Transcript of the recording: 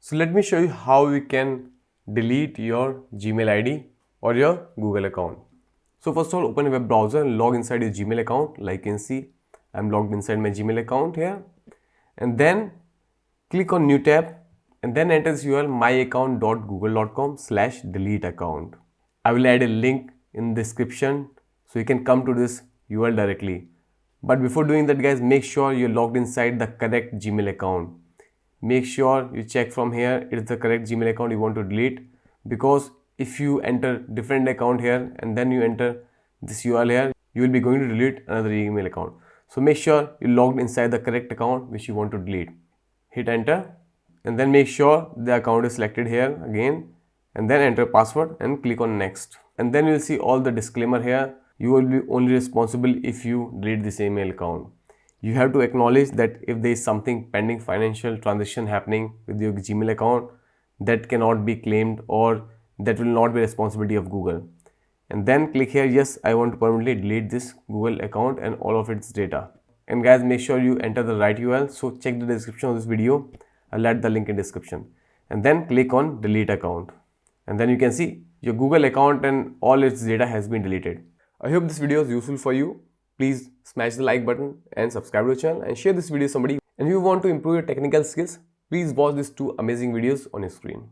So let me show you how you can delete your Gmail ID or your Google account. So first of all, open a web browser and log inside your Gmail account. Like you can see, I'm logged inside my Gmail account here. And then click on new tab and then enter this URL myaccount.google.com/delete account. I will add a link in the description so you can come to this URL directly. But before doing that, guys, make sure you're logged inside the correct Gmail account. Make sure you check from here it's the correct Gmail account you want to delete, because if you enter different account here and then you enter this URL here, you will be going to delete another email account. So make sure you logged inside the correct account which you want to delete. Hit enter and then make sure the account is selected here again, and then enter password and click on next. And then you will see all the disclaimer here. You will be only responsible if you delete this email account. You have to acknowledge that if there is something pending financial transaction happening with your Gmail account, that cannot be claimed or that will not be responsibility of Google. And then click here, yes, I want to permanently delete this Google account and all of its data. And guys, make sure you enter the right URL. So check the description of this video. I'll add the link in description. And then click on delete account. And then you can see your Google account and all its data has been deleted. I hope this video is useful for you. Please smash the like button and subscribe to the channel and share this video with somebody. And if you want to improve your technical skills, please watch these two amazing videos on your screen.